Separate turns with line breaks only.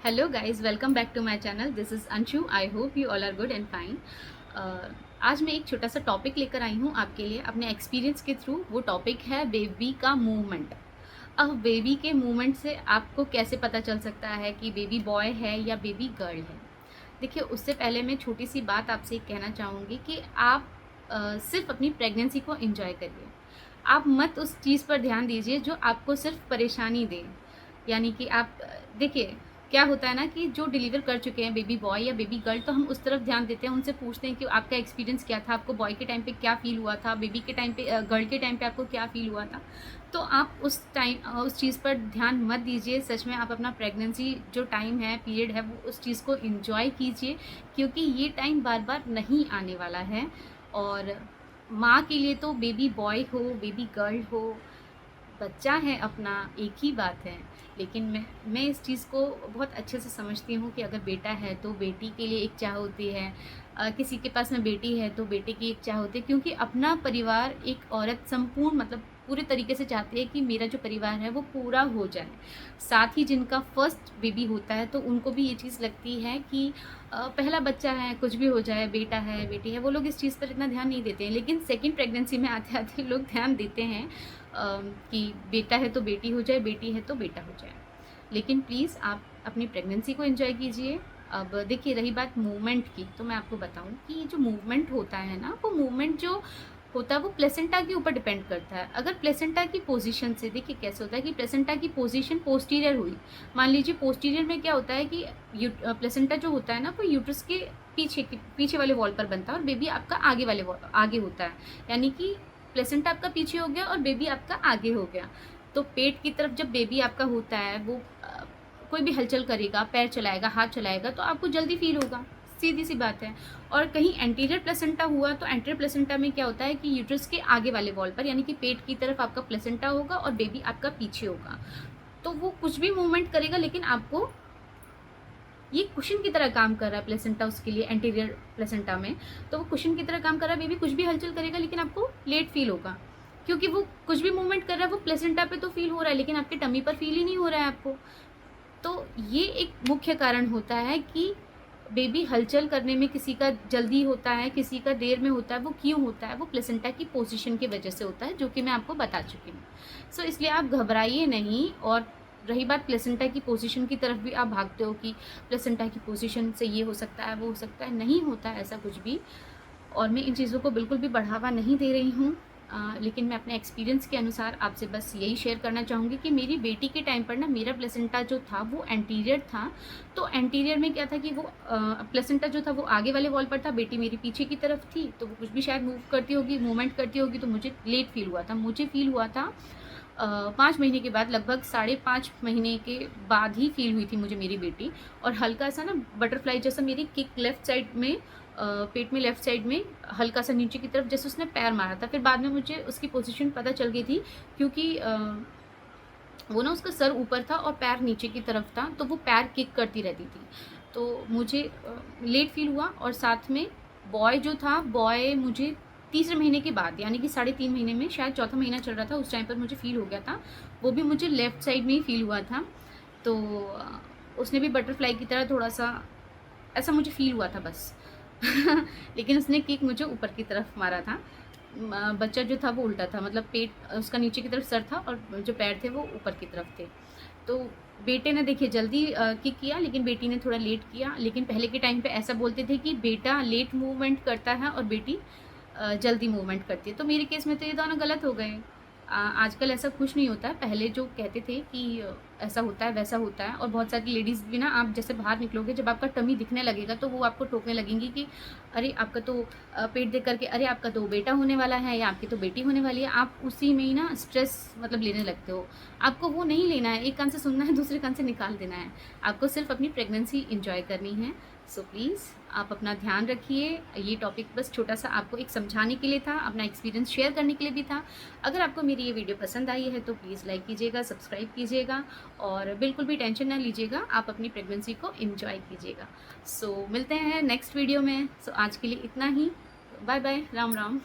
Hello guys, welcome back to my channel. This is Anshu. I hope you all are good and fine. आज मैं एक छोटा सा topic लेकर आई हूँ आपके लिए अपने एक्सपीरियंस के थ्रू। वो टॉपिक है बेबी का मूवमेंट। अब बेबी के मूवमेंट से आपको कैसे पता चल सकता है कि बेबी बॉय है या बेबी गर्ल है। देखिए, उससे पहले मैं छोटी सी बात आपसे कहना चाहूँगी कि आप सिर्फ अपनी प्रेगनेंसी को एंजॉय करिए। आप मत उस चीज़ पर ध्यान दीजिए जो आपको सिर्फ परेशानी दे। यानी कि आप देखिए, क्या होता है ना कि जो डिलीवर कर चुके हैं बेबी बॉय या बेबी गर्ल, तो हम उस तरफ ध्यान देते हैं, उनसे पूछते हैं कि आपका एक्सपीरियंस क्या था, आपको बॉय के टाइम पे क्या फ़ील हुआ था, बेबी के टाइम पे गर्ल के टाइम पे आपको क्या फ़ील हुआ था। तो आप उस टाइम उस चीज़ पर ध्यान मत दीजिए। सच में आप अपना प्रेगनेंसी जो टाइम है, पीरियड है, वो उस चीज़ को एन्जॉय कीजिए, क्योंकि ये टाइम बार-बार नहीं आने वाला है। और माँ के लिए तो बेबी बॉय हो, बेबी गर्ल हो, बच्चा है अपना, एक ही बात है। लेकिन मैं इस चीज़ को बहुत अच्छे से समझती हूँ कि अगर बेटा है तो बेटी के लिए एक चाह होती है, किसी के पास में बेटी है तो बेटे की एक चाह होती है, क्योंकि अपना परिवार एक औरत संपूर्ण मतलब पूरे तरीके से चाहती है कि मेरा जो परिवार है वो पूरा हो जाए। साथ ही जिनका फर्स्ट बेबी होता है तो उनको भी ये चीज़ लगती है कि पहला बच्चा है, कुछ भी हो जाए, बेटा है, बेटी है, वो लोग इस चीज़ पर इतना ध्यान नहीं देते हैं। लेकिन सेकंड प्रेगनेंसी में आते-आते लोग ध्यान देते हैं कि बेटा है तो बेटी हो जाए, बेटी है तो बेटा हो जाए। लेकिन प्लीज़ आप अपनी प्रेगनेंसी को एंजॉय कीजिए। अब देखिए, रही बात मूवमेंट की, तो मैं आपको बताऊं कि ये जो मूवमेंट होता है ना, वो मूवमेंट जो होता है वो प्लेसेंटा के ऊपर डिपेंड करता है। अगर प्लेसेंटा की पोजीशन से, देखिए कैसे होता है कि प्लेसेंटा की पोजीशन पोस्टीरियर हुई, मान लीजिए पोस्टीरियर में क्या होता है कि प्लेसेंटा जो होता है ना वो यूट्रस के पीछे वाले वॉल पर बनता है और बेबी आपका आगे होता है। यानी कि प्लेसेंटा आपका पीछे हो गया और बेबी आपका आगे हो गया। तो पेट की तरफ जब बेबी आपका होता है, वो कोई भी हलचल करेगा, पैर चलाएगा, हाथ चलाएगा, तो आपको जल्दी फील होगा, सीधी सी बात है। और कहीं एंटीरियर प्लेसेंटा हुआ तो एंटीरियर प्लेसेंटा में क्या होता है कि यूट्रस के आगे वाले वॉल पर, यानी कि पेट की तरफ आपका प्लेसेंटा होगा और बेबी आपका पीछे होगा। तो वो कुछ भी मूवमेंट करेगा, लेकिन आपको ये कुशन की तरह काम कर रहा है प्लेसेंटा उसके लिए, एंटीरियर प्लेसेंटा में। तो वो कुशन की तरह काम कर रहा है, बेबी कुछ भी हलचल करेगा लेकिन आपको लेट फील होगा, क्योंकि वो कुछ भी मूवमेंट कर रहा है वो प्लेसेंटा पे तो फील हो रहा है, लेकिन आपके टमी पर फील ही नहीं हो रहा है आपको। तो ये एक मुख्य कारण होता है कि बेबी हलचल करने में किसी का जल्दी होता है, किसी का देर में होता है। वो क्यों होता है? वो प्लेसेंटा की पोजीशन की वजह से होता है, जो कि मैं आपको बता चुकी हूँ। सो इसलिए आप घबराइए नहीं। और रही बात प्लेसेंटा की पोजीशन की तरफ भी, आप भागते हो कि प्लेसेंटा की पोजीशन से ये हो सकता है, वो हो सकता है, नहीं होता है ऐसा कुछ भी। और मैं इन चीज़ों को बिल्कुल भी बढ़ावा नहीं दे रही हूँ। लेकिन मैं अपने एक्सपीरियंस के अनुसार आपसे बस यही शेयर करना चाहूँगी कि मेरी बेटी के टाइम पर ना मेरा प्लेसेंटा जो था वो एंटीरियर था। तो एंटीरियर में क्या था कि वो प्लेसेंटा जो था वो आगे वाले वॉल पर था, बेटी मेरी पीछे की तरफ थी, तो वो कुछ भी शायद मूव करती होगी, मूवमेंट करती होगी, तो मुझे लेट फील हुआ था। मुझे फील हुआ था 5 महीने के बाद, लगभग 5.5 महीने के बाद ही फील हुई थी मुझे मेरी बेटी। और हल्का सा ना बटरफ्लाई जैसा मेरी किक लेफ्ट साइड में, पेट में लेफ्ट साइड में हल्का सा नीचे की तरफ जैसे उसने पैर मारा था। फिर बाद में मुझे उसकी पोजीशन पता चल गई थी, क्योंकि वो ना उसका सर ऊपर था और पैर नीचे की तरफ था, तो वो पैर किक करती रहती थी। तो मुझे लेट फील हुआ। और साथ में बॉय जो था, बॉय मुझे तीसरे महीने के बाद, यानी कि 3.5 महीने में, शायद चौथा महीना चल रहा था उस टाइम पर मुझे फील हो गया था। वो भी मुझे लेफ्ट साइड में ही फील हुआ था। तो उसने भी बटरफ्लाई की तरह थोड़ा सा ऐसा मुझे फ़ील हुआ था बस। लेकिन उसने किक मुझे ऊपर की तरफ मारा था। बच्चा जो था वो उल्टा था, मतलब पेट उसका नीचे की तरफ सर था और जो पैर थे वो ऊपर की तरफ थे। तो बेटे ने देखिए जल्दी किक किया, लेकिन बेटी ने थोड़ा लेट किया। लेकिन पहले के टाइम पे ऐसा बोलते थे कि बेटा लेट मूवमेंट करता है और बेटी जल्दी मूवमेंट करती है। तो मेरे केस में तो ये दोनों गलत हो गए। आजकल ऐसा कुछ नहीं होता है। पहले जो कहते थे कि ऐसा होता है, वैसा होता है। और बहुत सारी लेडीज़ भी ना, आप जैसे बाहर निकलोगे, जब आपका टमी दिखने लगेगा तो वो आपको टोकने लगेंगी कि अरे आपका तो पेट देख कर के, अरे आपका तो बेटा होने वाला है या आपकी तो बेटी होने वाली है। आप उसी में ही ना स्ट्रेस मतलब लेने लगते हो। आपको वो नहीं लेना है, एक कान से सुनना है, दूसरे कान से निकाल देना है। आपको सिर्फ अपनी प्रेगनेंसी एंजॉय करनी है। सो प्लीज़ आप अपना ध्यान रखिए। ये टॉपिक बस छोटा सा आपको एक समझाने के लिए था, अपना एक्सपीरियंस शेयर करने के लिए भी था। अगर आपको मेरी ये वीडियो पसंद आई है तो प्लीज़ लाइक कीजिएगा, सब्सक्राइब कीजिएगा और बिल्कुल भी टेंशन ना लीजिएगा, आप अपनी प्रेगनेंसी को एंजॉय कीजिएगा। सो मिलते हैं नेक्स्ट वीडियो में। सो आज के लिए इतना ही। Bye bye, Ram Ram.